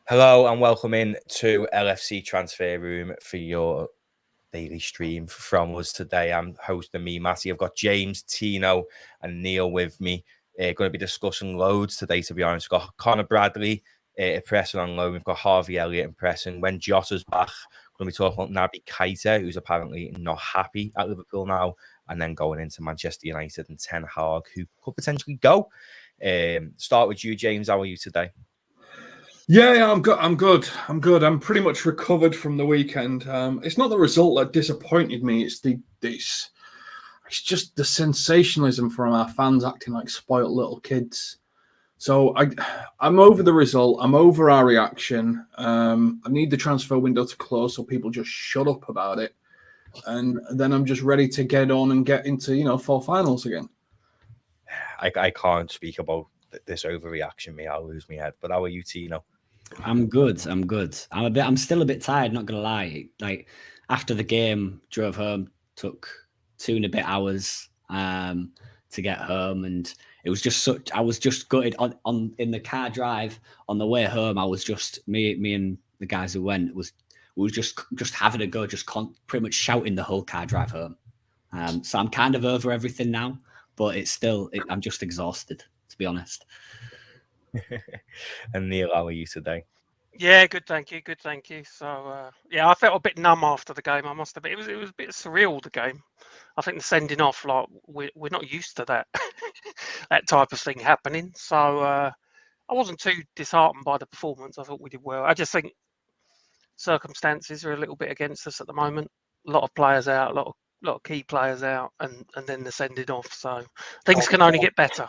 Hello and welcome in to LFC Transfer Room for your daily stream from us today. I'm hosting me, Matty. I've got James, Tino and Neil with me. Going to be discussing loads today, to be honest. We've got Connor Bradley pressing on loan. We've got Harvey Elliott pressing. When Jota's back, we're going to be talking about Naby Keita, who's apparently not happy at Liverpool now, and then going into Manchester United and Ten Hag, who could potentially go. Start with you, James. How are you today? Yeah, I'm good. I'm pretty much recovered from the weekend. It's not the result that disappointed me. It's just the sensationalism from our fans acting like spoiled little kids. So I'm over the result. I'm over our reaction. I need the transfer window to close so people just shut up about it, and then I'm just ready to get on and get into four finals again. I can't speak about this overreaction, me. I'll lose my head. But how are you, Tino? I'm good. I'm still a bit tired, not gonna lie. Like after the game, drove home, took 2.5 hours to get home, and it was just I was just gutted on in the car drive on the way home. I was just me and the guys who went we were just having a go, pretty much shouting the whole car drive home. So I'm kind of over everything now, but I'm just exhausted, to be honest. And Neil, how are you today? Yeah, good, thank you. So, I felt a bit numb after the game. I must admit, it was a bit surreal, the game. I think the sending off, like we're not used to that that type of thing happening. So I wasn't too disheartened by the performance. I thought we did well. I just think circumstances are a little bit against us at the moment. A lot of players out, a lot of key players out, and then the sending off. So things can only get better.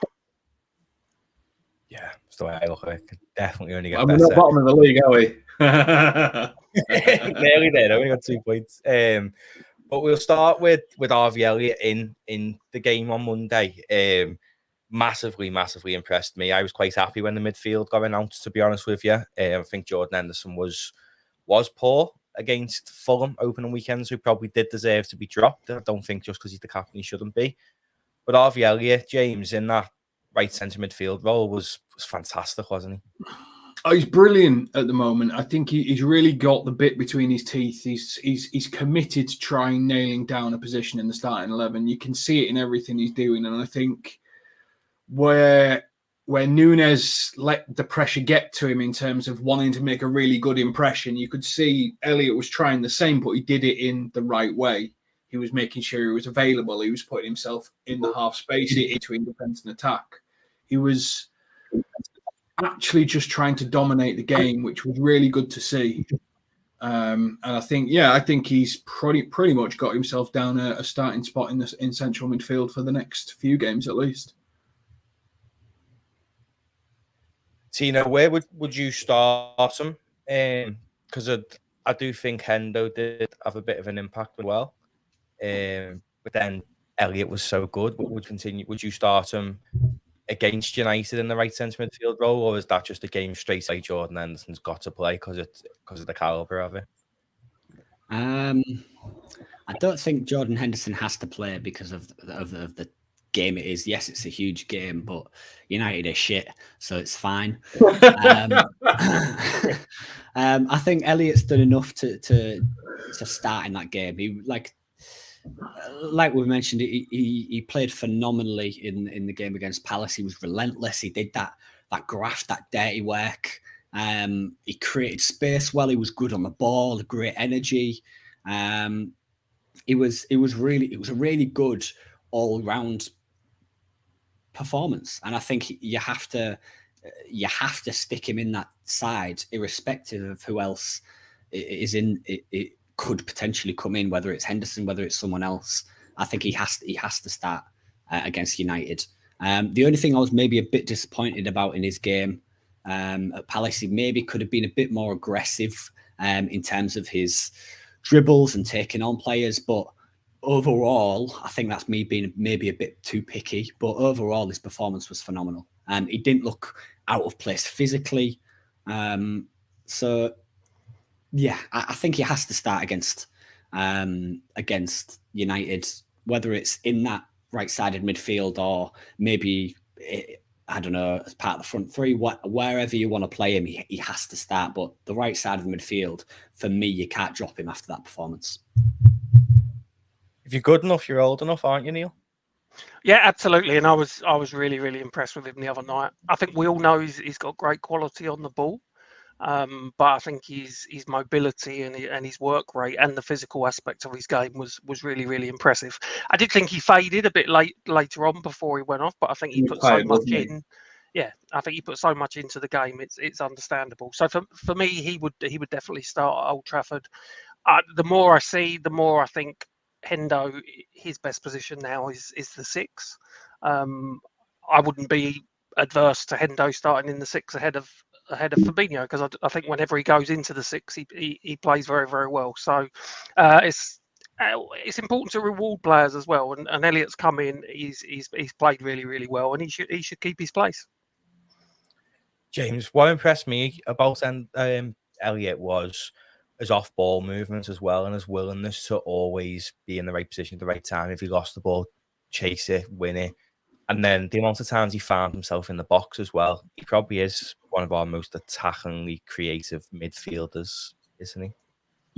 Yeah, that's the way I look at it. Could definitely only get We're better. not bottom of the league, are we? Nearly there. Only got 2 points. But we'll start with Harvey Elliott in the game on Monday. Massively impressed me. I was quite happy when the midfield got announced, to be honest with you. I think Jordan Henderson was poor against Fulham opening weekends, who probably did deserve to be dropped. I don't think just because he's the captain he shouldn't be. But Harvey Elliott, James, in that right centre midfield role was fantastic, wasn't he? Oh, he's brilliant at the moment. I think he's really got the bit between his teeth. He's committed to trying nailing down a position in the starting 11. You can see it in everything he's doing, and I think where Nunes let the pressure get to him in terms of wanting to make a really good impression, you could see Elliott was trying the same, but he did it in the right way. He was making sure he was available. He was putting himself in the half space between defence and attack. He was actually just trying to dominate the game, which was really good to see. And I think he's pretty much got himself down a starting spot in central midfield for the next few games at least. Tino, where would you start him? Because I do think Hendo did have a bit of an impact as well. But then Elliott was so good. Would you start him against United in the right centre midfield role, or is that just a game straight away Jordan Henderson's got to play because of the calibre of it? I don't think Jordan Henderson has to play because of the game it is. Yes, it's a huge game, but United is shit, so it's fine. I think Elliott's done enough to start in that game. He like we mentioned, he played phenomenally in the game against Palace. He was relentless. He did that graft, that dirty work. He created space well. He was good on the ball, great energy. It was a really good all round performance, and I think you have to stick him in that side, irrespective of who else is in it. Could potentially come in, whether it's Henderson, whether it's someone else. I think he has to start against United. The only thing I was maybe a bit disappointed about in his game at Palace, he maybe could have been a bit more aggressive in terms of his dribbles and taking on players. But overall, I think that's me being maybe a bit too picky. But overall, his performance was phenomenal. He didn't look out of place physically. So yeah, I think he has to start against United, whether it's in that right-sided midfield or maybe I don't know, as part of the front three, wherever you want to play him, he has to start. But the right side of the midfield, for me, you can't drop him after that performance. If you're good enough, you're old enough, aren't you, Neil? Yeah, absolutely. And I was really, really impressed with him the other night. I think we all know he's got great quality on the ball. But I think his mobility and his work rate and the physical aspect of his game was really, really impressive. I did think he faded a bit later on before he went off, but I think he put so much in. Yeah, I think he put so much into the game. It's understandable. So for me, he would definitely start at Old Trafford. The more I see, the more I think Hendo, his best position now is the 6. I wouldn't be adverse to Hendo starting in the 6 ahead of Fabinho, because I think whenever he goes into the 6, he plays very, very well. So it's important to reward players as well. And Elliott's come in, he's played really, really well, and he should keep his place. James, what impressed me about Elliott was his off-ball movements as well, and his willingness to always be in the right position at the right time. If he lost the ball, chase it, win it. And then the amount of times he found himself in the box as well. He probably is one of our most attackingly creative midfielders, isn't he?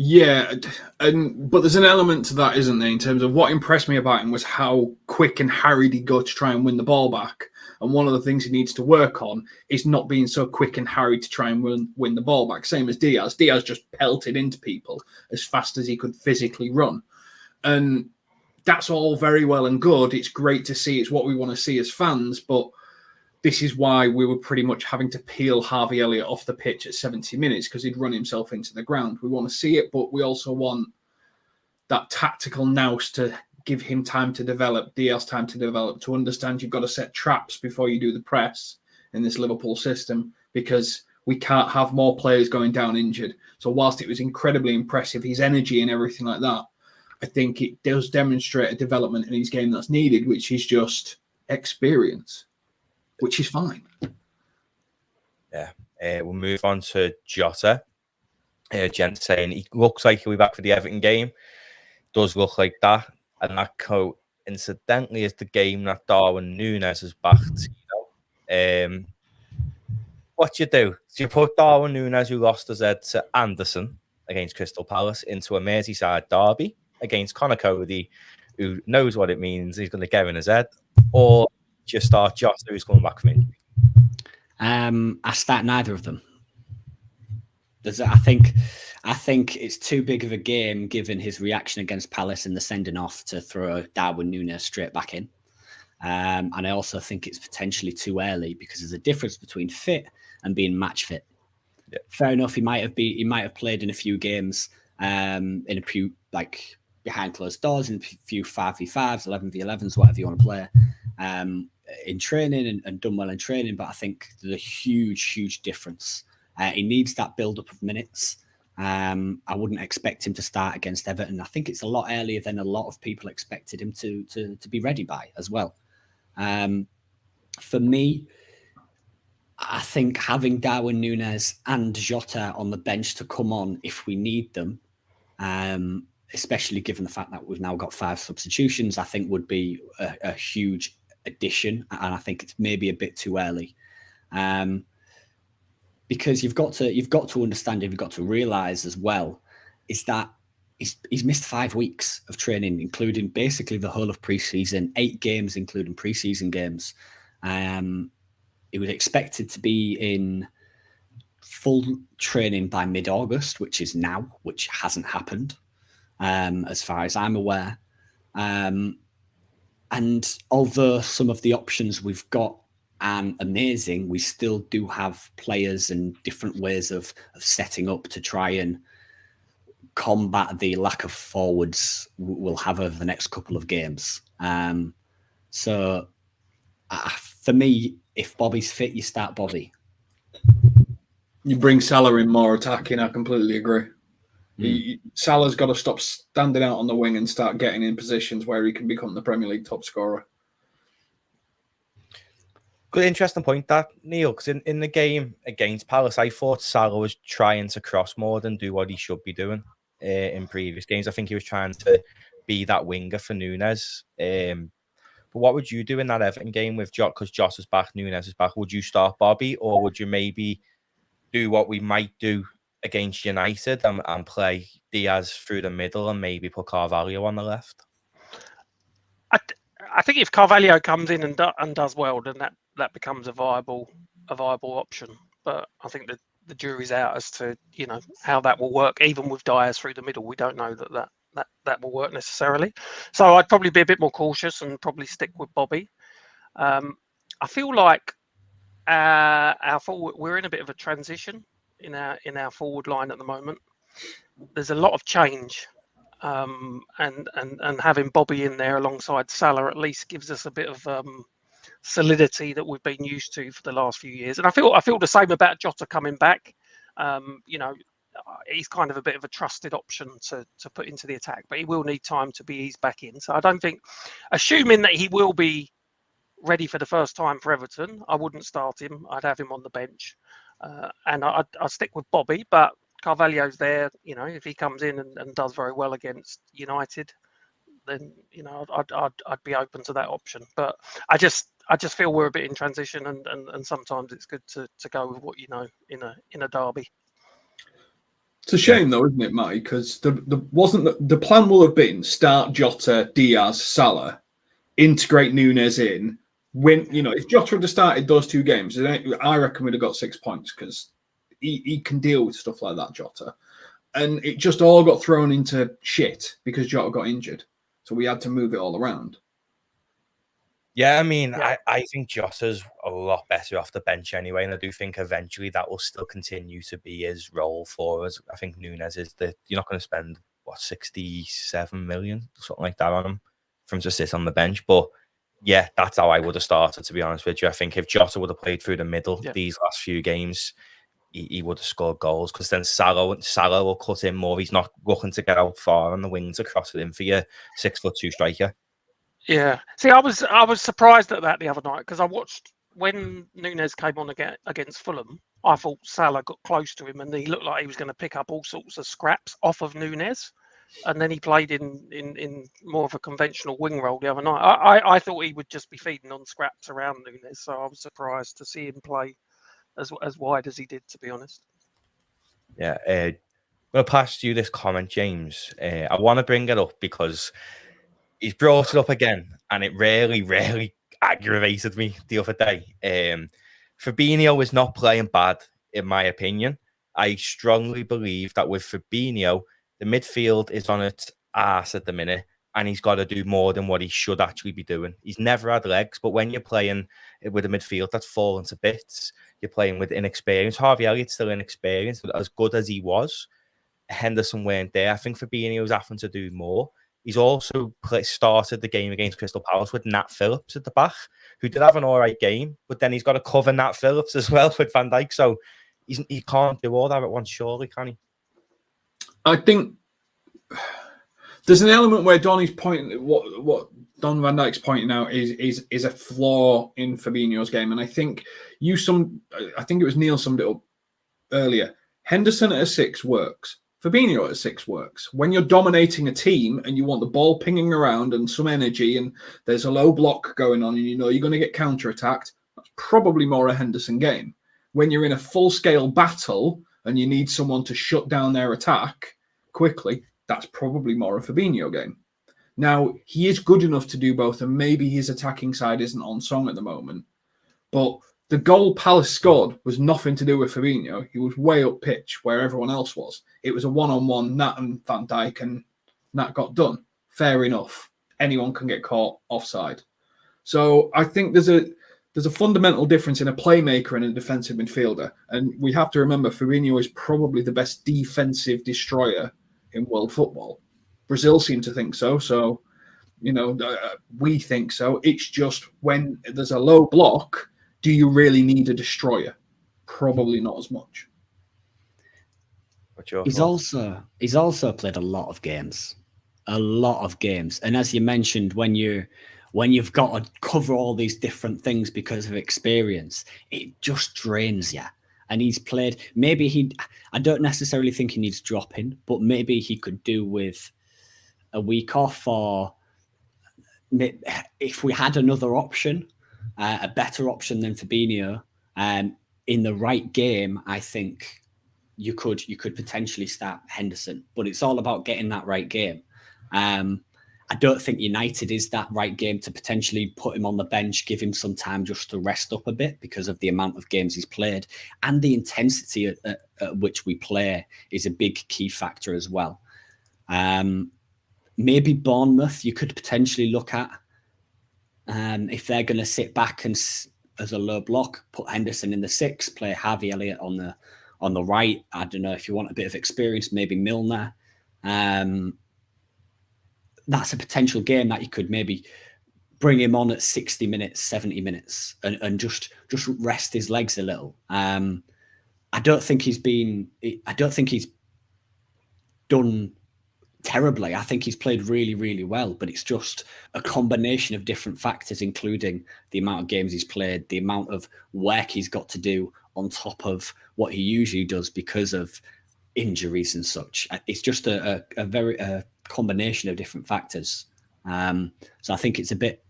Yeah, but there's an element to that, isn't there? In terms of what impressed me about him was how quick and harried he got to try and win the ball back. And one of the things he needs to work on is not being so quick and harried to try and win the ball back. Same as Diaz. Diaz just pelted into people as fast as he could physically run. And that's all very well and good. It's great to see. It's what we want to see as fans. But this is why we were pretty much having to peel Harvey Elliott off the pitch at 70 minutes, because he'd run himself into the ground. We want to see it, but we also want that tactical nous to give him time to develop, Diaz time to develop, to understand you've got to set traps before you do the press in this Liverpool system, because we can't have more players going down injured. So whilst it was incredibly impressive, his energy and everything like that, I think it does demonstrate a development in his game that's needed, which is just experience, which is fine. Yeah. We'll move on to Jota. Gent saying he looks like he'll be back for the Everton game. Does look like that. And that incidentally, is the game that Darwin Núñez is back to. What do? Do you put Darwin Núñez, who lost his head to Anderson against Crystal Palace, into a Merseyside derby against Conor Cody, who knows what it means, he's going to get in his head? Or just start Jota, who's coming back from injury? I start neither of them. I think it's too big of a game given his reaction against Palace and the sending off to throw Darwin Núñez straight back in. And I also think it's potentially too early, because there's a difference between fit and being match fit. Yeah. Fair enough, he might have played in a few games, in a few like behind closed doors, in a few 5v5s, 11v11s, whatever you want to play, in training and done well in training. But I think there's a huge difference. He needs that build-up of minutes. I wouldn't expect him to start against Everton. I think it's a lot earlier than a lot of people expected him to be ready by as well. For me, I think having Darwin Núñez and Jota on the bench to come on if we need them, especially given the fact that we've now got 5 substitutions, I think would be a huge addition. And I think it's maybe a bit too early. Because you've got to understand, you've got to realise as well, is that he's missed 5 weeks of training, including basically the whole of pre-season, 8 games, including pre-season games. He was expected to be in full training by mid-August, which is now, which hasn't happened, as far as I'm aware. And although some of the options we've got and amazing, we still do have players and different ways of setting up to try and combat the lack of forwards we'll have over the next couple of games. So for me, if Bobby's fit, you start Bobby. You bring Salah in more attacking. I completely agree. Salah's got to stop standing out on the wing and start getting in positions where he can become the Premier League top scorer. Good, interesting point, that, Neil, because in the game against Palace, I thought Salah was trying to cross more than do what he should be doing in previous games. I think he was trying to be that winger for Núñez. But what would you do in that Everton game with Jota? Because Jota's back, Núñez is back. Would you start Bobby, or would you maybe do what we might do against United and play Diaz through the middle and maybe put Carvalho on the left? I think if Carvalho comes in and does well, then that becomes a viable option. But I think that the jury's out as to how that will work. Even with Diaz through the middle, we don't know that will work necessarily. So I'd probably be a bit more cautious and probably stick with Bobby. I feel like our forward, we're in a bit of a transition in our forward line at the moment. There's a lot of change. And having Bobby in there alongside Salah at least gives us a bit of solidity that we've been used to for the last few years. And I feel the same about Jota coming back. He's kind of a bit of a trusted option to put into the attack, but he will need time to be eased back in. So I don't think, assuming that he will be ready for the first time for Everton, I wouldn't start him. I'd have him on the bench, and I'd stick with Bobby, but Carvalho's there. If he comes in and does very well against United, then I'd be open to that option. But I just feel we're a bit in transition, and sometimes it's good to go with what in a derby. It's a shame though, isn't it, Matty? Because the plan will have been start Jota, Diaz, Salah, integrate Núñez in. If Jota had started those two games, I reckon we'd have got 6 points because he can deal with stuff like that, Jota. And it just all got thrown into shit because Jota got injured. So we had to move it all around. Yeah, I mean, I think Jota's a lot better off the bench anyway, and I do think eventually that will still continue to be his role for us. I think Núñez is you're not going to spend, 67 million, something like that on him for him to sit on the bench. But yeah, that's how I would have started, to be honest with you. I think if Jota would have played through the middle these last few games, he would have scored goals, because then Salah will cut in more. He's not looking to get out far on the wing to cross it in for your 6'2" striker. Yeah. See, I was surprised at that the other night, because I watched when Núñez came on against Fulham. I thought Salah got close to him and he looked like he was going to pick up all sorts of scraps off of Núñez. And then he played in more of a conventional wing role the other night. I thought he would just be feeding on scraps around Núñez, so I was surprised to see him play as wide as he did, to be honest. Yeah, I'm going to pass you this comment, James. I want to bring it up because he's brought it up again, and it really aggravated me the other day. Fabinho is not playing bad, in my opinion. I strongly believe that with Fabinho, the midfield is on its arse at the minute, and he's got to do more than what he should actually be doing. He's never had legs, but when you're playing with a midfield that's fallen to bits, you're playing with inexperience. Harvey Elliott's still inexperienced, but as good as he was, Henderson weren't there. I think Fabinho was having to do more. He's also started the game against Crystal Palace with Nat Phillips at the back, who did have an all right game, but then he's got to cover Nat Phillips as well with Van Dijk. So he can't do all that at once, surely, can he? I think there's an element where Donny's pointing, what Don Van Dijk's pointing out is a flaw in Fabinho's game, and I think it was Neil summed it up earlier. Henderson at a 6 works. Fabinho at a 6 works. When you're dominating a team and you want the ball pinging around and some energy, and there's a low block going on, and you're going to get counter-attacked, that's probably more a Henderson game. When you're in a full-scale battle and you need someone to shut down their attack quickly, that's probably more a Fabinho game. Now, he is good enough to do both, and maybe his attacking side isn't on song at the moment, but the goal Palace scored was nothing to do with Fabinho. He was way up pitch where everyone else was. It was a one-on-one, Nat and Van Dijk, and Nat got done. Fair enough. Anyone can get caught offside. So I think there's a fundamental difference in a playmaker and a defensive midfielder. And we have to remember Fabinho is probably the best defensive destroyer in world football. Brazil seem to think so. So, we think so. It's just when there's a low block, do you really need a destroyer? Probably not as much. He's also played a lot of games, and as you mentioned, when you've got to cover all these different things because of experience, it just drains you. And he's played. I don't necessarily think he needs dropping, but maybe he could do with a week off or if we had another option, a better option than Fabinho, in the right game, I think you could potentially start Henderson. But it's all about getting that right game. I don't think United is that right game to potentially put him on the bench, give him some time just to rest up a bit because of the amount of games he's played, and the intensity at which we play is a big key factor as well. Maybe Bournemouth you could potentially look at if they're going to sit back and as a low block, put Henderson in the 6, play Harvey Elliott on the right. I don't know if you want a bit of experience, maybe Milner. That's a potential game that you could maybe bring him on at 60 minutes, 70 minutes, and just rest his legs a little. I don't think he's done terribly. I think he's played really, really well, but it's just a combination of different factors, including the amount of games he's played, the amount of work he's got to do on top of what he usually does because of injuries and such. It's just a very combination of different factors. So I think it's a bit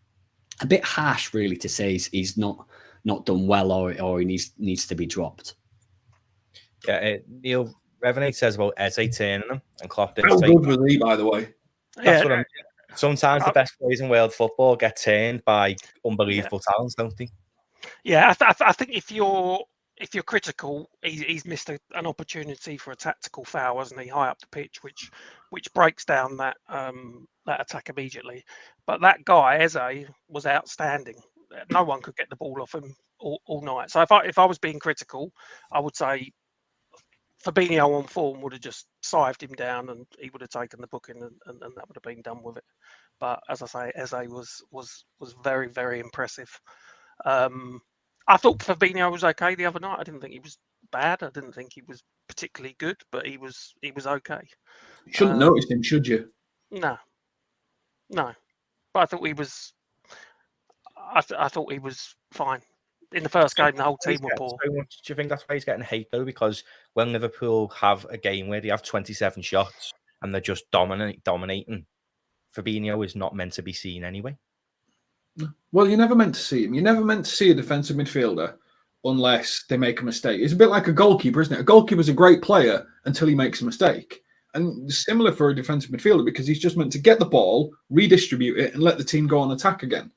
harsh, really, to say he's not done well or he needs to be dropped. Yeah, Neil Revenate says about Eze turning them and Klopp did. How good was he, by the way? That's what I mean. Sometimes the best players in world football get turned by unbelievable talents, don't they? Yeah, I think if you're critical, he's missed an opportunity for a tactical foul, hasn't he? High up the pitch, which breaks down that attack immediately. But that guy Eze was outstanding. No one could get the ball off him all night. So if I was being critical, I would say Fabinho on form would have just scythed him down and he would have taken the booking and that would have been done with it. But as I say, Eze was very, very impressive. I thought Fabinho was okay the other night. I didn't think he was bad. I didn't think he was particularly good, but he was okay. You shouldn't notice him, should you? No. But I thought he was. I thought he was fine. In the first game, the whole team were poor. So much, do you think that's why he's getting hate though? Because when Liverpool have a game where they have 27 shots and they're just dominating, Fabinho is not meant to be seen anyway. Well, you're never meant to see him. You're never meant to see a defensive midfielder unless they make a mistake. It's a bit like a goalkeeper, isn't it? A goalkeeper's a great player until he makes a mistake. And similar for a defensive midfielder because he's just meant to get the ball, redistribute it, and let the team go on attack again.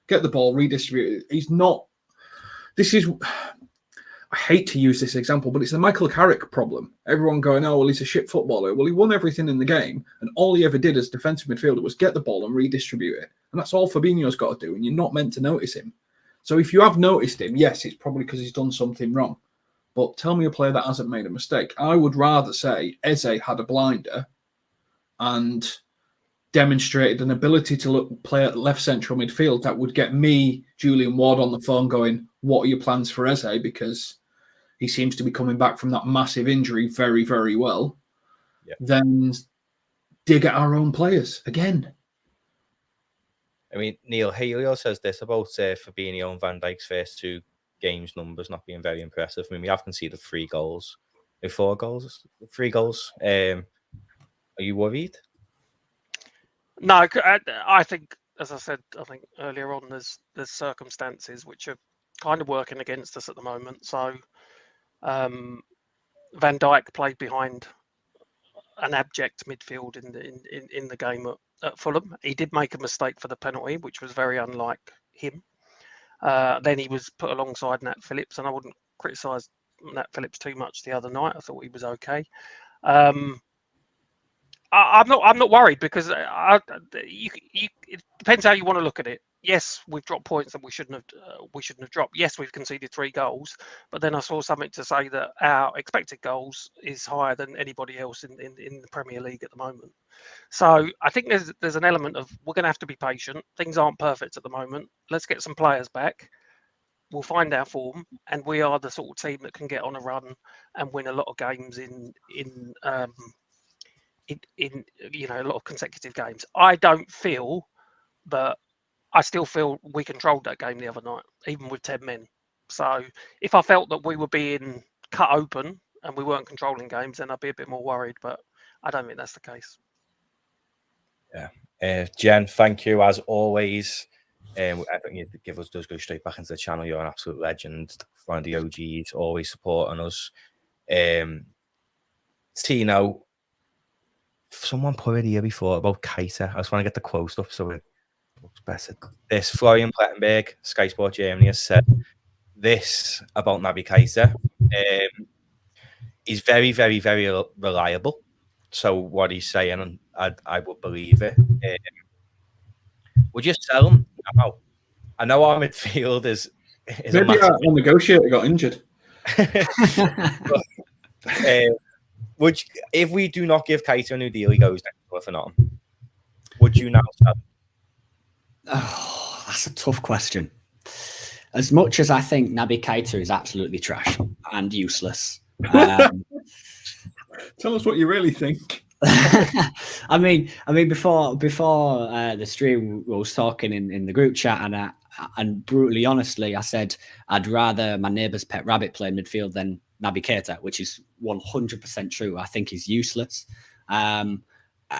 Get the ball, redistribute it. He's not... I hate to use this example, but it's the Michael Carrick problem. Everyone going, oh, well, he's a shit footballer. Well, he won everything in the game, and all he ever did as defensive midfielder was get the ball and redistribute it. And that's all Fabinho's got to do, and you're not meant to notice him. So if you have noticed him, yes, it's probably because he's done something wrong. But tell me a player that hasn't made a mistake. I would rather say Eze had a blinder and demonstrated an ability to play at left central midfield that would get me, Julian Ward, on the phone going, what are your plans for Eze? Because he seems to be coming back from that massive injury very, very well. Yeah. Then dig at our own players again. I mean, Neil Halio says this about Fabinho and Van Dijk's first 2 games numbers not being very impressive. I mean, we have conceded 3 goals. 4 goals? 3 goals. Are you worried? No, I think, as I said, I think earlier on, there's circumstances which are kind of working against us at the moment. So Van Dijk played behind an abject midfield in the game at Fulham. He did make a mistake for the penalty, which was very unlike him. Then he was put alongside Nat Phillips, and I wouldn't criticise Nat Phillips too much the other night. I thought he was okay. I'm not worried because it depends how you want to look at it. Yes, we've dropped points that we shouldn't have dropped. Yes, we've conceded 3 goals, but then I saw something to say that our expected goals is higher than anybody else in the Premier League at the moment. So I think there's an element of we're going to have to be patient. Things aren't perfect at the moment. Let's get some players back. We'll find our form, and we are the sort of team that can get on a run and win a lot of games in a lot of consecutive games. I still feel we controlled that game the other night, even with 10 men. So if I felt that we were being cut open and we weren't controlling games, then I'd be a bit more worried. But I don't think that's the case. Yeah, Jen, thank you as always. I think you give us, does go straight back into the channel. You're an absolute legend. One of the OGs, always supporting us. Tino, someone put it here before about Keita. I just want to get the quote up so it looks better. This Florian Plettenberg, Sky Sport Germany, has said this about Naby Keita. He's very, very, very reliable. So what he's saying, I would believe it. Would you sell him now? I know our midfield is maybe a massive... our negotiator got injured. Would you, if we do not give Keita a new deal, he goes next door for nothing. Would you now sell him? Oh, that's a tough question. As much as I think Naby Keita is absolutely trash and useless. Tell us what you really think. I mean, before the stream, we was talking in the group chat, and brutally honestly, I said I'd rather my neighbour's pet rabbit play midfield than Naby Keita, which is 100% true. I think he's useless.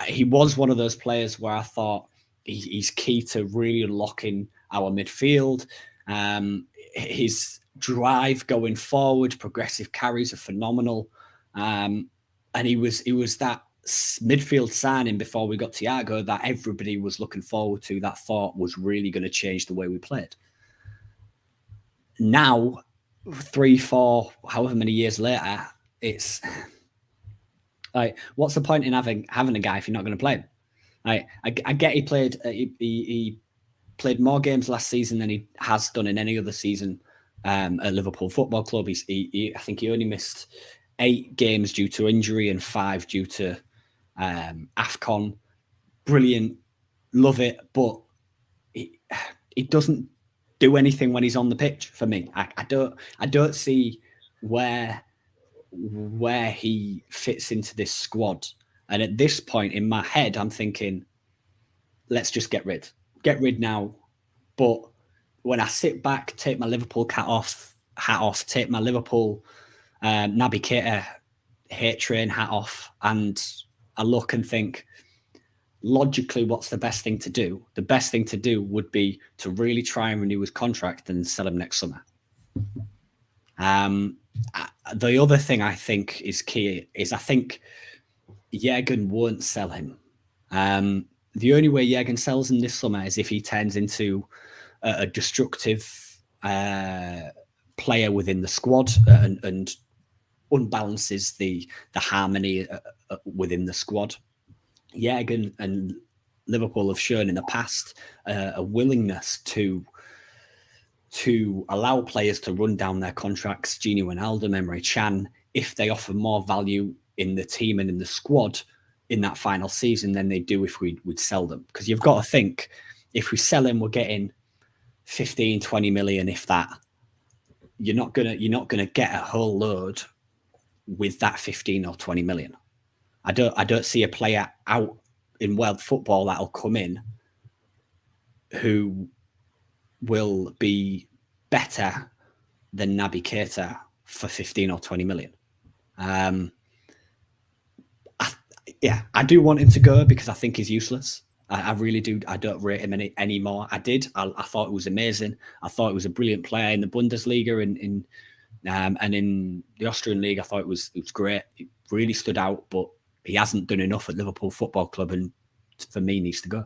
He was one of those players where I thought he's key to really unlocking our midfield. His drive going forward, progressive carries are phenomenal. And he was that midfield signing before we got Thiago that everybody was looking forward to, that thought was really going to change the way we played. Now, 3, 4, however many years later, it's like, what's the point in having a guy if you're not going to play him? I get he played more games last season than he has done in any other season at Liverpool Football Club. I think he only missed 8 games due to injury and 5 due to AFCON. Brilliant, love it, but he doesn't do anything when he's on the pitch for me. I don't see where he fits into this squad. And at this point in my head, I'm thinking, let's just get rid now. But when I sit back, take my Liverpool hat off, take my Liverpool Naby Keita hate train hat off, and I look and think, logically, what's the best thing to do? The best thing to do would be to really try and renew his contract and sell him next summer. The other thing I think is key is I think Jürgen won't sell him. The only way Jürgen sells him this summer is if he turns into a destructive player within the squad and unbalances the harmony within the squad. Jürgen and Liverpool have shown in the past a willingness to allow players to run down their contracts, Gini Wijnaldum, Emre Can, if they offer more value in the team and in the squad in that final season than they do if we'd sell them. Because you've got to think, if we sell him, we're getting 15, 20 million, if that. You're not gonna get a whole load with that 15 or 20 million. I don't see a player out in world football that'll come in who will be better than Naby Keita for 15 or 20 million. I do want him to go because I think he's useless. I really do. I don't rate him anymore. I did. I thought it was amazing. I thought it was a brilliant player in the Bundesliga and in the Austrian league. I thought it was great. It really stood out, but he hasn't done enough at Liverpool Football Club, and for me, needs to go.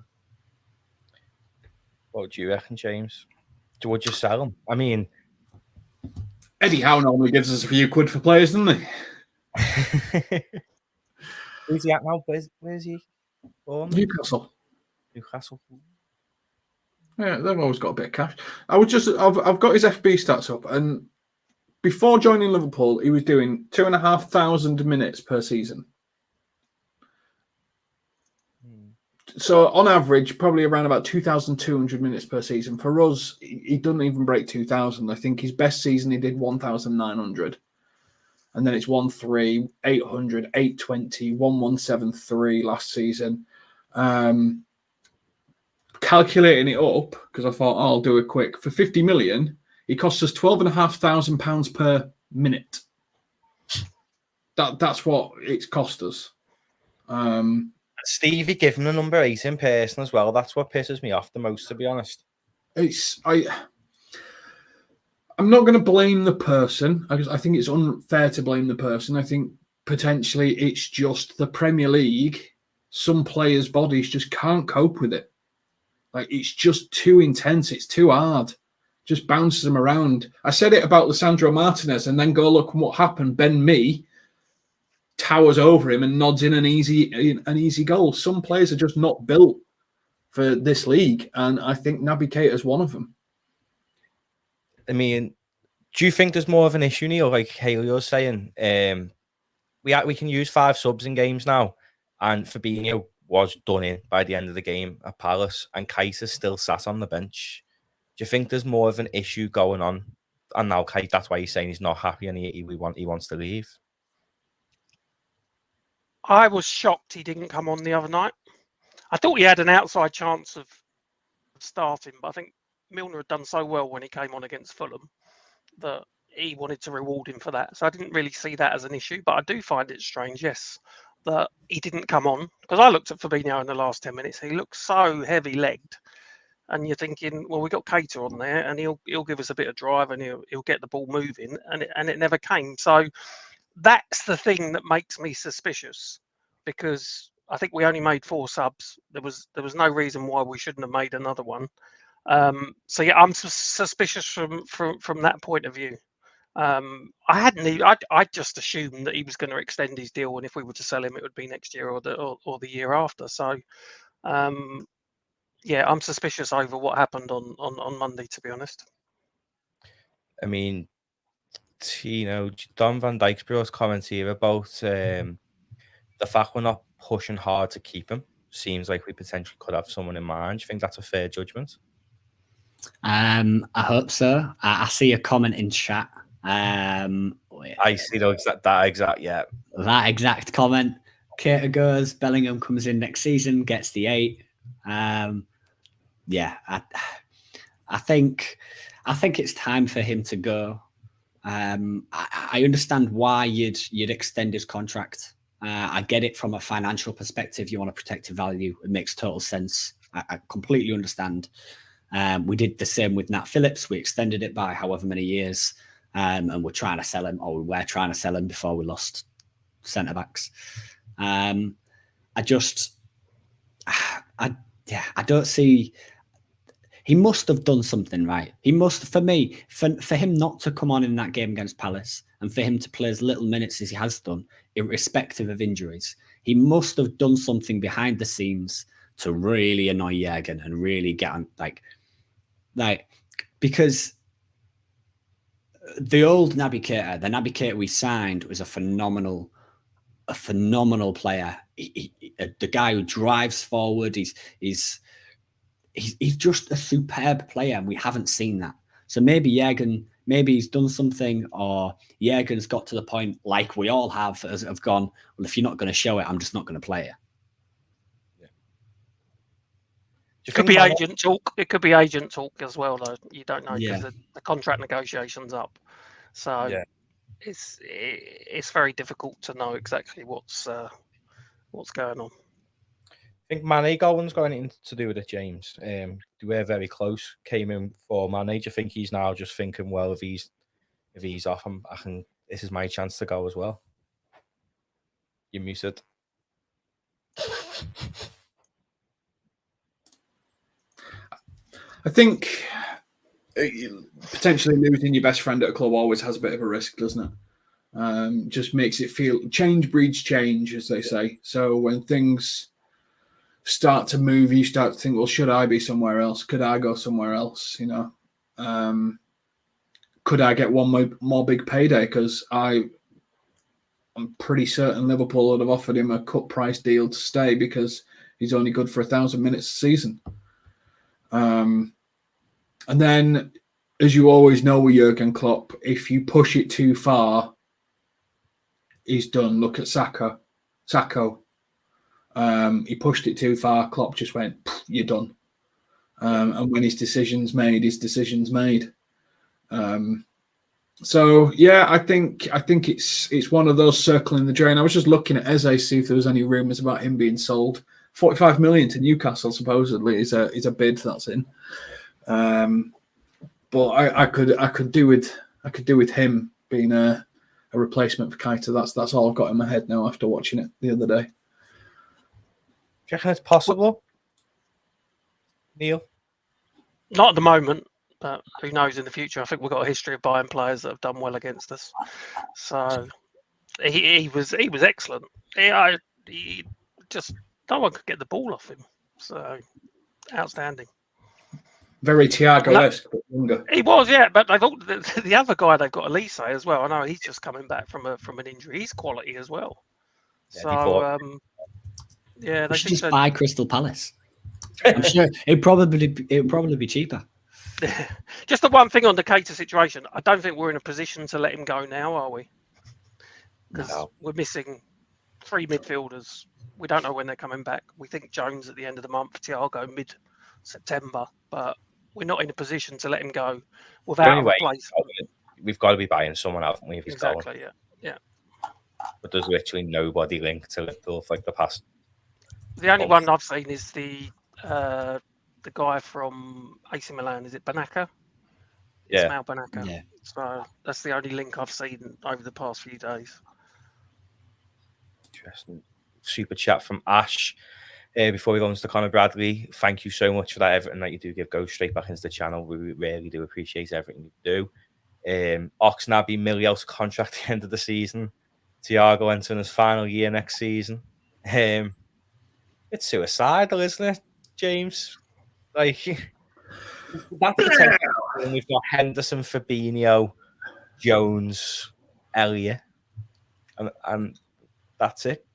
What do you reckon, James? Would you sell him? I mean, Eddie Howe normally gives us a few quid for players, doesn't he? Where's he at now? Where's he? Newcastle. Yeah, they've always got a bit of cash. I've got his FB stats up, and before joining Liverpool, he was doing 2,500 minutes per season. So on average, probably around about 2,200 minutes per season. For us, he doesn't even break 2,000. I think his best season he did 1,900. And then it's 1,300, 800, 820, 1,173 last season. Calculating it up, because I thought, I'll do it quick. For 50 million, it costs us £12,500 per minute. That's what it's cost us. And Stevie giving the number 8 in person as well. That's what pisses me off the most, to be honest. I'm not going to blame the person. I think it's unfair to blame the person. I think potentially it's just the Premier League. Some players' bodies just can't cope with it. Like, it's just too intense. It's too hard. Just bounces them around. I said it about Lisandro Martinez, and then go look at what happened. Ben Mee towers over him and nods in an easy goal. Some players are just not built for this league, and I think Naby Keita is one of them. I mean, do you think there's more of an issue, Neil? Like Haley was saying, we can use 5 subs in games now, and Fabinho was done in by the end of the game at Palace, and Keita still sat on the bench. Do you think there's more of an issue going on? And now Keita, that's why he's saying he's not happy and he wants to leave. I was shocked he didn't come on the other night. I thought he had an outside chance of starting, but I think Milner had done so well when he came on against Fulham that he wanted to reward him for that. So I didn't really see that as an issue, but I do find it strange, yes, that he didn't come on. Because I looked at Fabinho in the last 10 minutes. He looked so heavy-legged. And you're thinking, well, we got Keita on there, and he'll give us a bit of drive, and he'll get the ball moving, and it never came. So that's the thing that makes me suspicious, because I think we only made 4 subs. There was no reason why we shouldn't have made another one. So yeah, I'm suspicious from that point of view. I just assumed that he was going to extend his deal, and if we were to sell him, it would be next year or the year after. So. Yeah, I'm suspicious over what happened on Monday, to be honest. I mean, Tino, Don Van Dijk's brought comments here about the fact we're not pushing hard to keep him. Seems like we potentially could have someone in mind. Do you think that's a fair judgment? I hope so. I see a comment in chat. I see that exact comment. Keita goes, Bellingham comes in next season, gets the 8. Yeah, I think it's time for him to go. I understand why you'd extend his contract. I get it from a financial perspective. You want to protect your value. It makes total sense. I completely understand. We did the same with Nat Phillips. We extended it by however many years, and we're trying to sell him, or we were trying to sell him before we lost centre backs. I don't see. He must have done something right. He must, for me, for him not to come on in that game against Palace and for him to play as little minutes as he has done, irrespective of injuries, he must have done something behind the scenes to really annoy Jurgen and really get on, like because the old Naby Keita, the Naby Keita we signed, was a phenomenal player. The guy who drives forward. He's just a superb player, and we haven't seen that. So maybe he's done something, or Jurgen's got to the point, like we all have gone, well, if you're not going to show it, I'm just not going to play it. Yeah. It could be agent talk. It could be agent talk as well, though. You don't know, because the contract negotiation's up. So it's very difficult to know exactly what's going on. I think Manny Gowan's got anything to do with it, James. We're very close. Came in for Manny. Do you think he's now just thinking, well, if he's off, this is my chance to go as well? You're muted. I think potentially losing your best friend at a club always has a bit of a risk, doesn't it? Just makes it feel change breeds change, as they say. So when things start to move, you start to think, well, should I be somewhere else? Could I go somewhere else? You know, could I get one more big payday? Because I'm pretty certain Liverpool would have offered him a cut price deal to stay, because he's only good for 1,000 minutes a season. And then, as you always know with Jurgen Klopp, if you push it too far, he's done. Look at Sacco. He pushed it too far. Klopp just went, "You're done." And when his decision's made, So yeah, I think it's one of those circling the drain. I was just looking at Eze, see if there was any rumours about him being sold. 45 million to Newcastle supposedly is a bid that's in. But I could do with him being a replacement for Keita. That's all I've got in my head now after watching it the other day. Do you reckon it's possible, Neil? Not at the moment, but who knows in the future? I think we've got a history of buying players that have done well against us. So he was excellent. He just no one could get the ball off him. So outstanding. Very Thiago-esque, but younger. He was, yeah. But they've all, the other guy they've got, Elise, as well. I know he's just coming back from an injury. He's quality as well. Yeah, So yeah, they should think just buy Crystal Palace. I'm sure it'd probably be cheaper. Just the one thing on the Keita situation, I don't think we're in a position to let him go now, are we? Because we're missing 3 midfielders. We don't know when they're coming back. We think Jones at the end of the month, Thiago mid-September, but we're not in a position to let him go without a replacement. We've got to be buying someone, haven't we? If he's Exactly, going. yeah. But there's literally nobody linked to Liverpool for like the past. The only one I've seen is the guy from AC Milan. Is it Banaka? Yeah. Ismail Banaka. Yeah. So that's the only link I've seen over the past few days. Interesting. Super chat from Ash. Before we go on to Conor Bradley, thank you so much for that. Everything that you do give goes straight back into the channel. We really do appreciate everything you do. Ox Naby Milio's contract at the end of the season. Thiago entering his final year next season. It's suicidal, isn't it, James? Like that's the potential. We've got Henderson, Fabinho, Jones, Elliott, and that's it.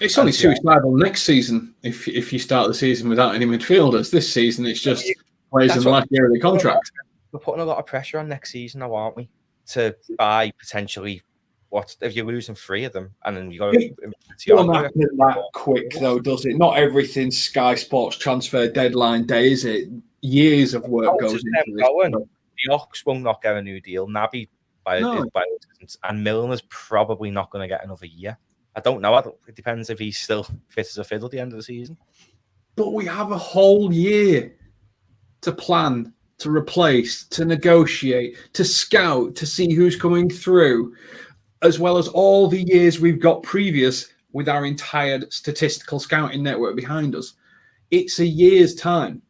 It's only suicidal next season if you start the season without any midfielders. This season, it's just players in the last year of the contract. We're putting a lot of pressure on next season now, aren't we? To buy potentially what if you're losing 3 of them and then you got to that quick though, does it? Not everything's Sky Sports transfer deadline day, is it? Years of work goes into this. The Ox will not get a new deal. Naby and Milner's probably not going to get another year. I don't know. It depends if he's still fit as a fiddle at the end of the season. But we have a whole year to plan, to replace, to negotiate, to scout, to see who's coming through, as well as all the years we've got previous with our entire statistical scouting network behind us. It's a year's time.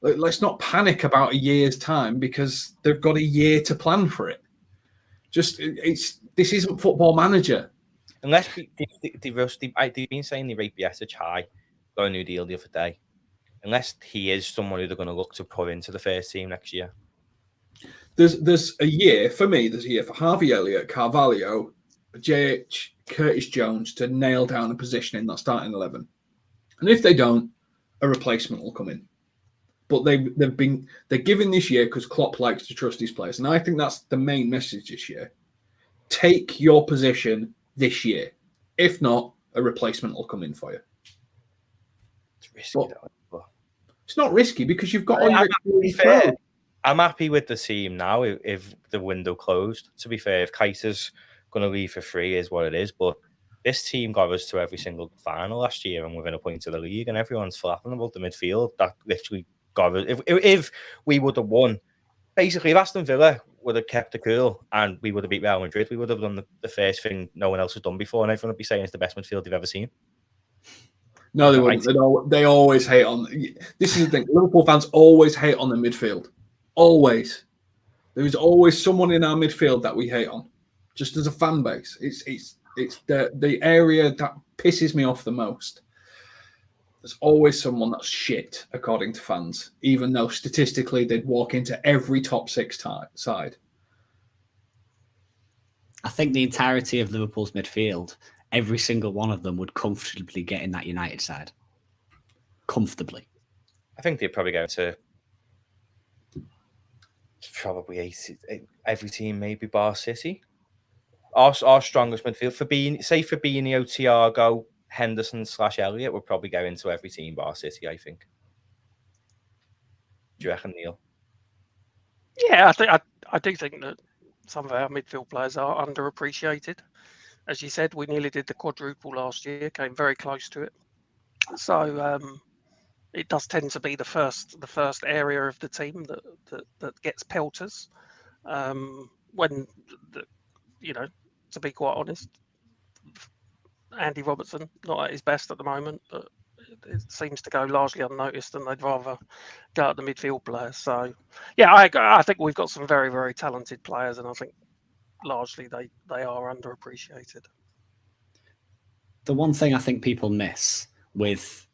Let's not panic about a year's time because they've got a year to plan for it. This isn't Football Manager. Unless they've been saying they rate Bietic high, got a new deal the other day. Unless he is someone who they're going to look to put into the first team next year. There's a year for me. There's a year for Harvey Elliott, Carvalho, JH, Curtis Jones to nail down a position in that starting 11. And if they don't, a replacement will come in. But they're given this year because Klopp likes to trust his players, and I think that's the main message this year. Take your position this year. If not, a replacement will come in for you. It's risky, though. It's not risky because you've got all your experience. I'm happy with the team now if the window closed. To be fair, if Keita's going to leave for free is what it is. But this team got us to every single final last year and within a point of the league, and everyone's flapping about the midfield. That literally got us. If we would have won, basically, if Aston Villa would have kept the cool and we would have beat Real Madrid, we would have done the first thing no one else has done before, and everyone would be saying it's the best midfield they've ever seen. No, they wouldn't. They always hate on. This is the thing. Liverpool fans always hate on the midfield. Always. There is always someone in our midfield that we hate on. Just as a fan base, it's the area that pisses me off the most. There's always someone that's shit, according to fans, even though statistically they'd walk into every top 6 side. I think the entirety of Liverpool's midfield, every single one of them would comfortably get in that United side. Comfortably. I think they'd probably go to probably every team, maybe bar City. Our strongest midfield, Fabinho, Thiago, Henderson / Elliott would probably go into every team bar City, I think. Do you reckon, Neil? Yeah, I do think that some of our midfield players are underappreciated. As you said, we nearly did the quadruple last year, came very close to it. So it does tend to be the first area of the team that gets pelters. When to be quite honest, Andy Robertson not at his best at the moment, but it seems to go largely unnoticed, and they'd rather go at the midfield players. So, yeah, I think we've got some very, very talented players, and I think largely they are underappreciated. The one thing I think people miss with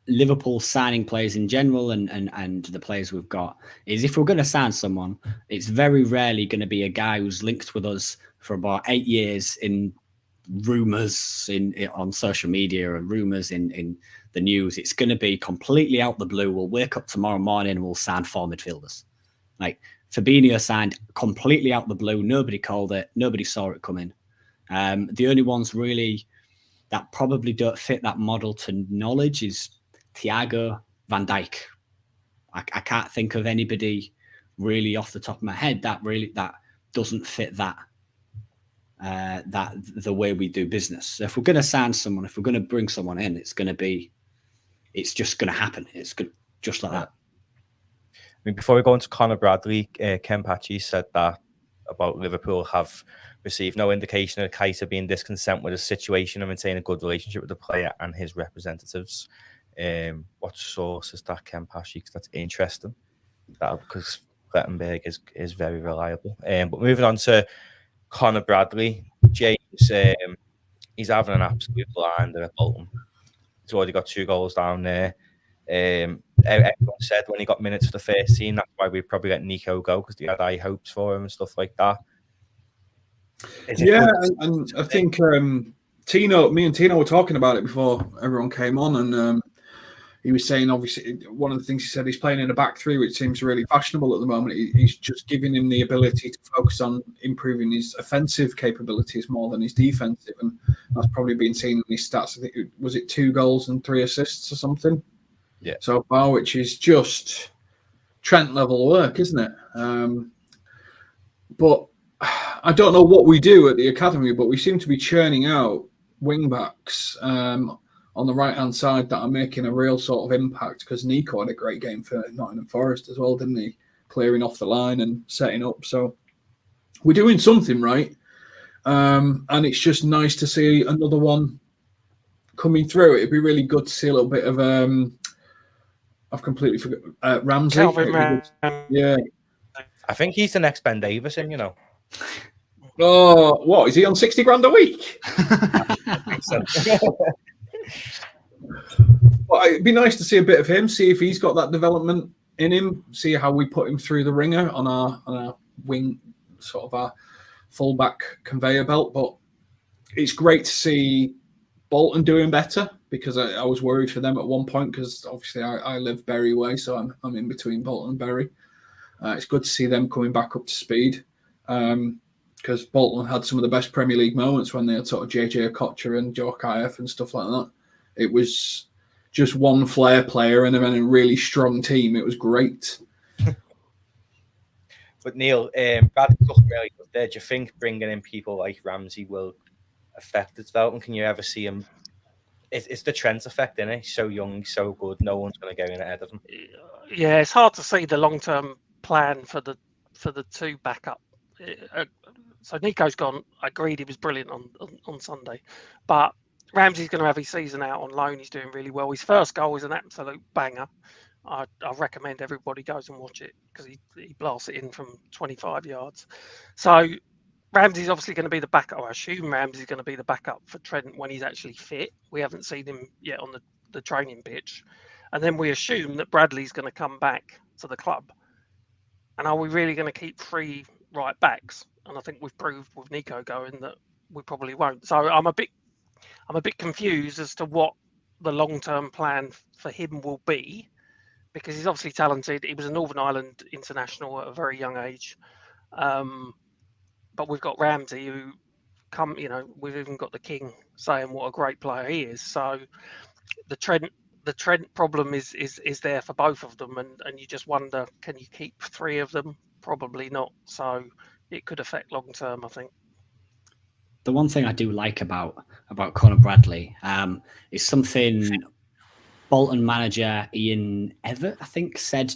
Liverpool signing players in general and the players we've got is if we're going to sign someone, it's very rarely going to be a guy who's linked with us for about 8 years in rumors on social media or rumors in the news. It's going to be completely out the blue. We'll wake up tomorrow morning and we'll sign 4 midfielders. Like Fabinho signed completely out the blue. Nobody called it. Nobody saw it coming. The only ones really that probably don't fit that model to knowledge is Thiago, Van Dijk. I can't think of anybody really off the top of my head that doesn't fit that the way we do business. So if we're going to sign someone, if we're going to bring someone in, it's just going to happen. It's good, just like that. I mean, before we go into Conor Bradley, Ken Patchy said that about Liverpool have received no indication of Keita being discontent with the situation and maintaining a good relationship with the player and his representatives. What source is that, Ken Patchy? Because that's interesting. Because Klettenberg is very reliable. But moving on to Conor Bradley, James, he's having an absolute blinder at Bolton. He's already got 2 goals down there. Everyone said when he got minutes for the first team, that's why we probably let Nico go, because they had high hopes for him and stuff like that. Yeah, and I think me and Tino were talking about it before everyone came on, and he was saying, obviously, one of the things he said, he's playing in a back 3, which seems really fashionable at the moment. He's just giving him the ability to focus on improving his offensive capabilities more than his defensive, and that's probably been seen in his stats. I think was it 2 goals and 3 assists or something? Yeah. So far, which is just Trent level work, isn't it? But I don't know what we do at the academy, but we seem to be churning out wing backs on the right-hand side that are making a real sort of impact, because Nico had a great game for Nottingham Forest as well, didn't he? Clearing off the line and setting up. So we're doing something right. And it's just nice to see another one coming through. It'd be really good to see a little bit of, I've completely forgot, Ramsey. Yeah. I think he's the next Ben Davison, you know. Oh, what? Is he on 60 grand a week? Well, it'd be nice to see a bit of him, see if he's got that development in him, see how we put him through the ringer on our wing, sort of our fullback conveyor belt. But it's great to see Bolton doing better, because I was worried for them at one point, because obviously I live Bury way, so I'm in between Bolton and Bury. It's good to see them coming back up to speed, because Bolton had some of the best Premier League moments when they had sort of JJ Okocha and Joe Kayev and stuff like that. It was just one flair player and then a really strong team. It was great. But Neil, Bradley's looking really good there. Do you think bringing in people like Ramsey will affect his development? Can you ever see him? It's the Trent effect, isn't it? He's so young, he's so good. No one's going to go in ahead of him. Yeah, it's hard to see the long-term plan for the 2 backup. So Nico's gone. I agreed, he was brilliant on Sunday, but Ramsey's going to have his season out on loan. He's doing really well. His first goal was an absolute banger. I recommend everybody goes and watch it, because he blasts it in from 25 yards. So Ramsey's obviously going to be the backup. I assume Ramsey's going to be the backup for Trent when he's actually fit. We haven't seen him yet on the training pitch. And then we assume that Bradley's going to come back to the club. And are we really going to keep 3 right backs? And I think we've proved with Nico going that we probably won't. So I'm a bit confused as to what the long-term plan for him will be, because he's obviously talented. He was a Northern Ireland international at a very young age. But we've got Ramsey, who we've even got the King saying what a great player he is. So the Trent problem is there for both of them, and you just wonder, can you keep 3 of them? Probably not. So it could affect long term, I think. The one thing I do like about Conor Bradley is something Bolton manager Ian Everett, I think, said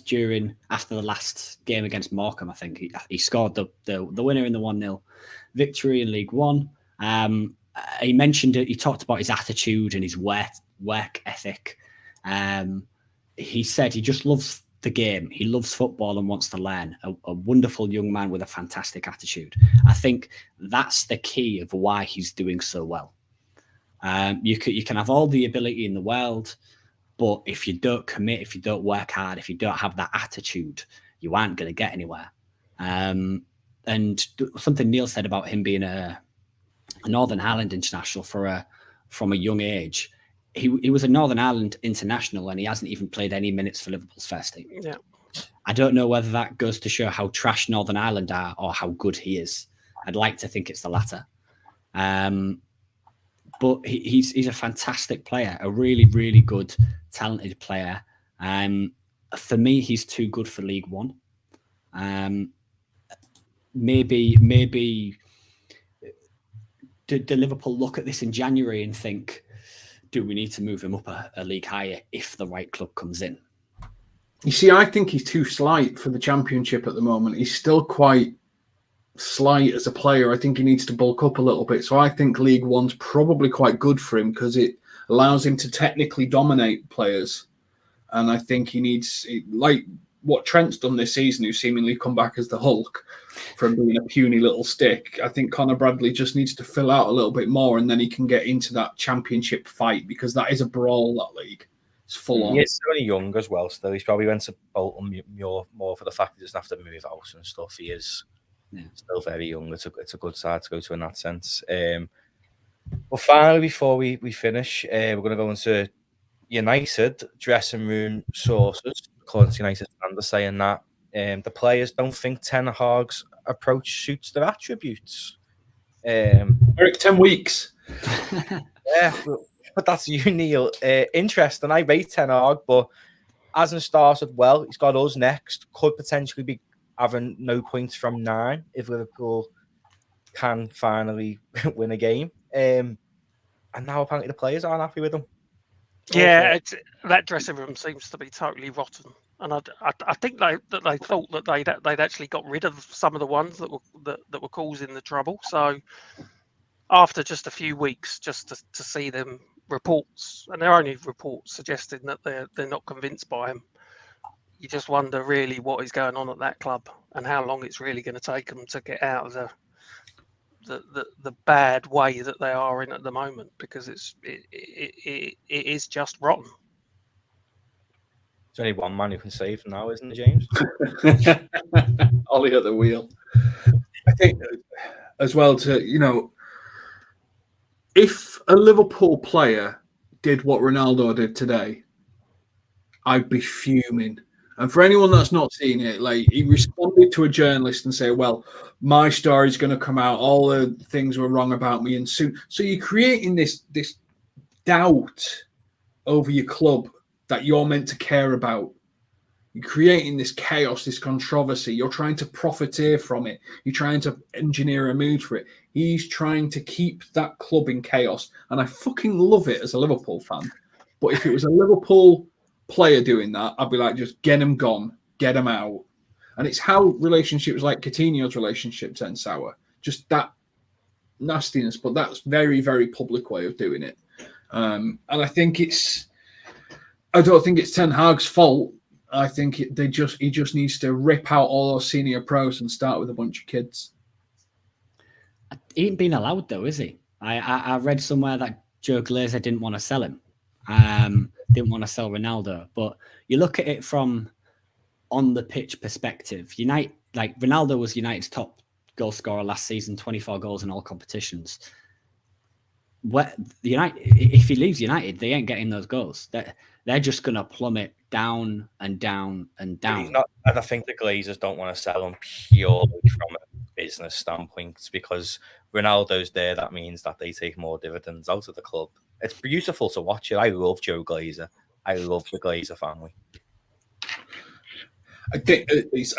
after the last game against Morecambe, I think he scored the winner in the 1-0 victory in League One. He mentioned it. He talked about his attitude and his work ethic. He said he just loves the game. He loves football and wants to learn. A wonderful young man with a fantastic attitude. I think that's the key of why he's doing so well. You can have all the ability in the world, but if you don't commit, if you don't work hard, if you don't have that attitude, you aren't going to get anywhere. And something Neil said about him being a Northern Ireland international from a young age. He was a Northern Ireland international and he hasn't even played any minutes for Liverpool's first team. Yeah. I don't know whether that goes to show how trash Northern Ireland are or how good he is. I'd like to think it's the latter. But he's a fantastic player, a really, really good, talented player. For me, he's too good for League One. Maybe do Liverpool look at this in January and think, do we need to move him up a league higher if the right club comes in? You see, I think he's too slight for the Championship at the moment. He's still quite slight as a player. I think he needs to bulk up a little bit. So I think League One's probably quite good for him because it allows him to technically dominate players. And I think he needs, like what Trent's done this season, who's seemingly come back as the Hulk from being a puny little stick. I think Conor Bradley just needs to fill out a little bit more and then he can get into that Championship fight because that is a brawl, that league. It's full on. He's really young as well still. He's probably went to Bolton more for the fact he doesn't have to move out and stuff. He is still very young. It's a good side to go to in that sense. But finally, before we finish, we're going to go into United dressing room sources. According to United fans are saying that the players don't think Ten Hag's approach suits their attributes. Eric, 10 weeks. Yeah, but that's you, Neil. Interesting. I rate Ten Hag, but hasn't started well. He's got us next. Could potentially be having no points from 9 if Liverpool can finally win a game. And now apparently the players aren't happy with him. Yeah, that dressing room seems to be totally rotten, and I think they thought that they'd actually got rid of some of the ones that were causing the trouble. So after just a few weeks, just to see them reports, and they're only reports suggesting that they're not convinced by him, you just wonder really what is going on at that club and how long it's really going to take them to get out of the bad way that they are in at the moment, because it is just rotten. There's only one man who can save now, isn't it, James? Ollie at the wheel. I think as well if a Liverpool player did what Ronaldo did today, I'd be fuming. And for anyone that's not seen it, like, he responded to a journalist and say, well, my story's going to come out. All the things were wrong about me. And so you're creating this doubt over your club that you're meant to care about. You're creating this chaos, this controversy. You're trying to profiteer from it. You're trying to engineer a mood for it. He's trying to keep that club in chaos. And I fucking love it as a Liverpool fan. But if it was a Liverpool player doing that, I'd be like, just get him gone, get him out. And it's how relationships like Coutinho's relationship tend sour. Just that nastiness, but that's very, very public way of doing it. And I think I don't think it's Ten Hag's fault. I think he just needs to rip out all those senior pros and start with a bunch of kids. He ain't been allowed though, is he? I read somewhere that Joe Glazer didn't want to sell him. Didn't want to sell Ronaldo, but you look at it from on the pitch perspective. Ronaldo was United's top goal scorer last season, 24 goals in all competitions. If he leaves United, they ain't getting those goals. They're just going to plummet down and down and down. And I think the Glazers don't want to sell him purely from a business standpoint, because Ronaldo's there. That means that they take more dividends out of the club. It's beautiful to watch it. I love Joe Glazer. I love the Glazer family. I think it's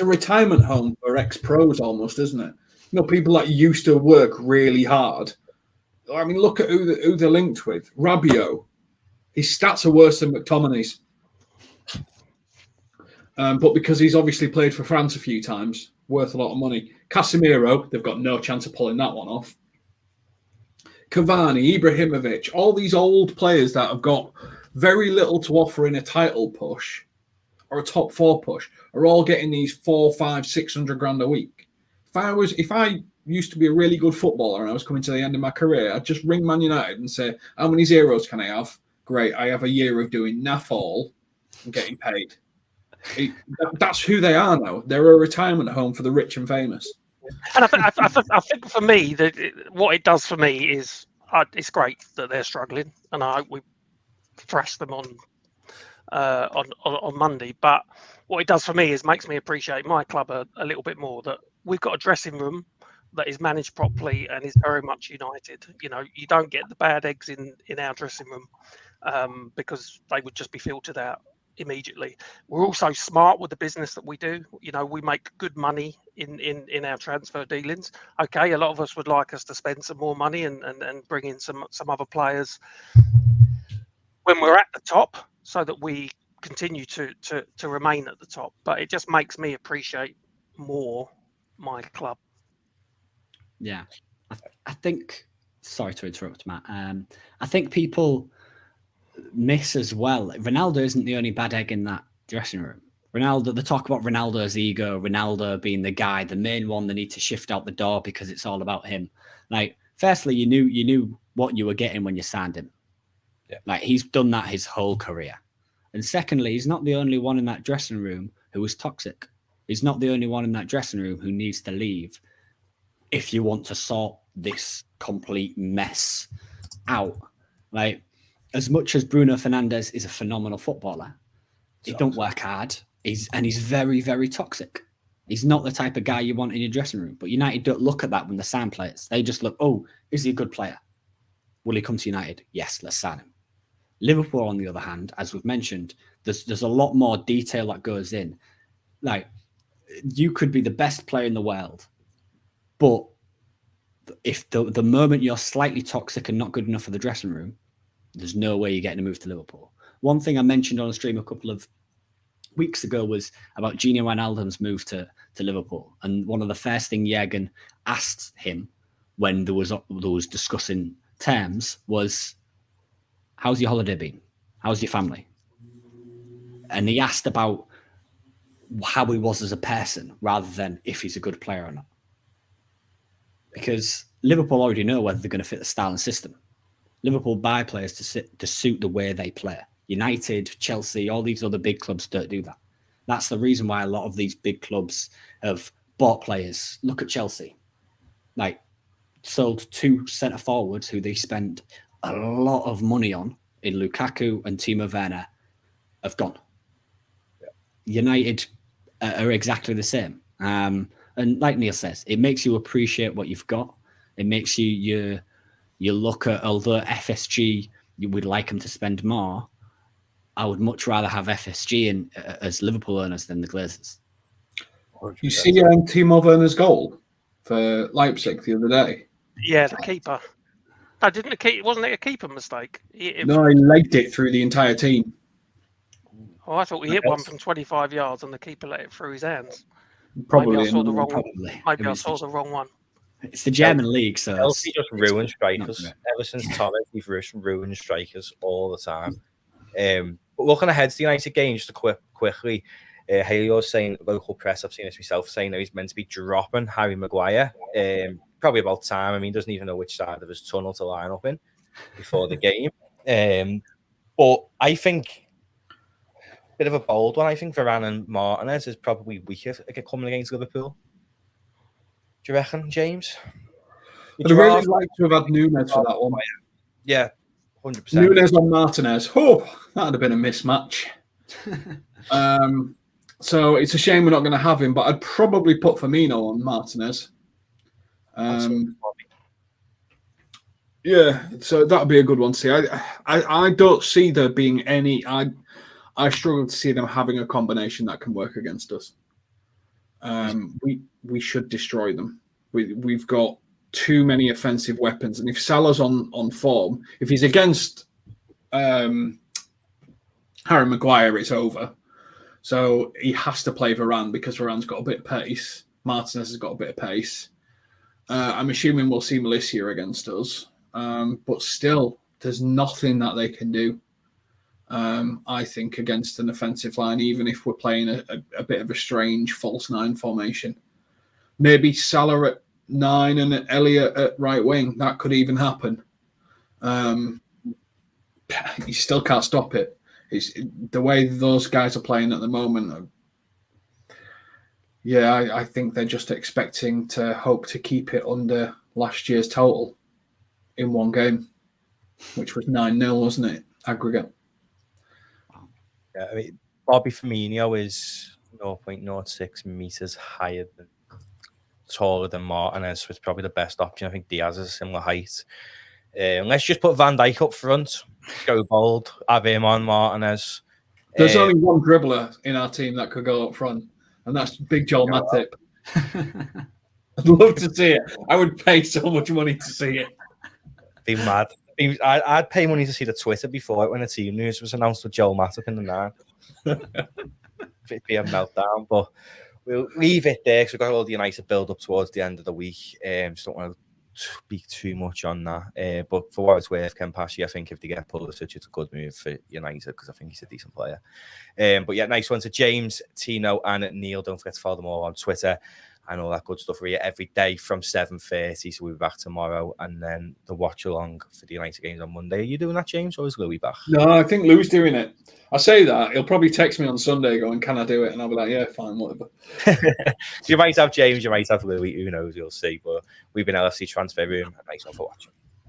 a retirement home for ex-pros almost, isn't it? People that used to work really hard. I mean, look at who they're linked with. Rabiot. His stats are worse than McTominay's. But because he's obviously played for France a few times, worth a lot of money. Casemiro, they've got no chance of pulling that one off. Cavani, Ibrahimovic, all these old players that have got very little to offer in a title push or a top 4 push are all getting these 400, 500, 600 grand a week. If I used to be a really good footballer and I was coming to the end of my career, I'd just ring Man United and say, how many zeros can I have? Great, I have a year of doing naff all and getting paid. That's who they are now. They're a retirement home for the rich and famous. And I think for me, what it does for me is it's great that they're struggling, and I hope we thrash them on Monday. But what it does for me is makes me appreciate my club a little bit more. That we've got a dressing room that is managed properly and is very much united. You know, you don't get the bad eggs in our dressing room because they would just be filtered out immediately. We're also smart with the business that we do. You know, we make good money in our transfer dealings. Okay, a lot of us would like us to spend some more money and bring in some other players when we're at the top, so that we continue to remain at the top. But it just makes me appreciate more my club. Yeah, I think. Sorry to interrupt, Matt. I think people miss as well. Ronaldo isn't the only bad egg in that dressing room. Ronaldo, they talk about Ronaldo's ego, Ronaldo being the guy, the main one they need to shift out the door because it's all about him. Like, firstly, you knew what you were getting when you signed him. Yeah. Like, he's done that his whole career. And secondly, he's not the only one in that dressing room who was toxic. He's not the only one in that dressing room who needs to leave if you want to sort this complete mess out. Like, as much as Bruno Fernandes is a phenomenal footballer, he don't work hard. He's very, very toxic. He's not the type of guy you want in your dressing room. But United don't look at that when they sign players. They just look, oh, is he a good player? Will he come to United? Yes, let's sign him. Liverpool, on the other hand, as we've mentioned, there's a lot more detail that goes in. Like, you could be the best player in the world, but if the moment you're slightly toxic and not good enough for the dressing room, there's no way you're getting a move to Liverpool. One thing I mentioned on a stream a couple of weeks ago was about Gini Wijnaldum's move to Liverpool. And one of the first things Jürgen asked him when there was discussing terms was, how's your holiday been? How's your family? And he asked about how he was as a person rather than if he's a good player or not. Because Liverpool already know whether they're going to fit the style and system. Liverpool buy players to suit the way they play. United, Chelsea, all these other big clubs don't do that. That's the reason why a lot of these big clubs have bought players. Look at Chelsea. Like, sold 2 centre forwards who they spent a lot of money on in Lukaku and Timo Werner have gone. Yeah. United are exactly the same. And like Neil says, it makes you appreciate what you've got. It makes you look at, although FSG, you would like them to spend more, I would much rather have FSG as Liverpool owners than the Glazers. You see Timo Werner's goal for Leipzig the other day? Yeah, the keeper. No, wasn't it a keeper mistake? No, he legged it through the entire team. Oh, I thought we hit one from 25 yards and the keeper let it through his hands. Probably. Maybe I saw the wrong one. Maybe I saw the wrong one. It's the German league, so Chelsea just ruined strikers. Ever since Thomas, we've ruined strikers all the time. But looking ahead to the United game, just quickly, Haley was saying, local press, I've seen this myself, saying that he's meant to be dropping Harry Maguire. Probably about time. I mean, he doesn't even know which side of his tunnel to line up in before the game. But I think a bit of a bold one. I think Varane and Martinez is probably weaker coming against Liverpool. Do you reckon, James? I'd really like to have had Nunes for that one. Yeah, 100%. Nunes on Martinez. Oh, that would have been a mismatch. So it's a shame we're not going to have him, but I'd probably put Firmino on Martinez. Yeah, so that would be a good one. See, I don't see there being any. I struggle to see them having a combination that can work against us. We should destroy them. We've got too many offensive weapons, and if Salah's on form, if he's against Harry Maguire, it's over. So he has to play Varane because Varane's got a bit of pace. Martinez has got a bit of pace. I'm assuming we'll see Milicia against us. But still, there's nothing that they can do, I think, against an offensive line, even if we're playing a bit of a strange false 9 formation. Maybe Salah at 9 and Elliott at right wing. That could even happen. You still can't stop it. It's the way those guys are playing at the moment. Yeah, I think they're just expecting to hope to keep it under last year's total in one game, which was 9-0, wasn't it? Aggregate. Yeah, I mean, Bobby Firmino is 0.06 meters higher than taller than Martinez, was probably the best option. I think Diaz is a similar height. Let's just put Van Dijk up front. Go bold. Have him on Martinez. There's only one dribbler in our team that could go up front, and that's Big Joel Matip. I'd love to see it. I would pay so much money to see it. Be mad. I'd pay money to see the Twitter before it when the team news was announced with Joel Matip in the 9. It'd be a meltdown, but we'll leave it there because we've got all the United build up towards the end of the week. Just don't want to speak too much on that. But for what it's worth, Ken Pashy, I think if they get Pulisic, it's a good move for United because I think he's a decent player. But yeah, nice one to James, Tino, and Neil. Don't forget to follow them all on Twitter and all that good stuff. We're here every day from 7:30, so we'll be back tomorrow, and then the watch along for the United games on Monday. Are you doing that, James, or is Louis back? No, I think Lou's doing it. I say that he'll probably text me on Sunday going, "Can I do it?" And I'll be like, "Yeah, fine, whatever." So you might have James, you might have Louis. Who knows? You'll see. But we've been LFC Transfer Room. Thanks for watching.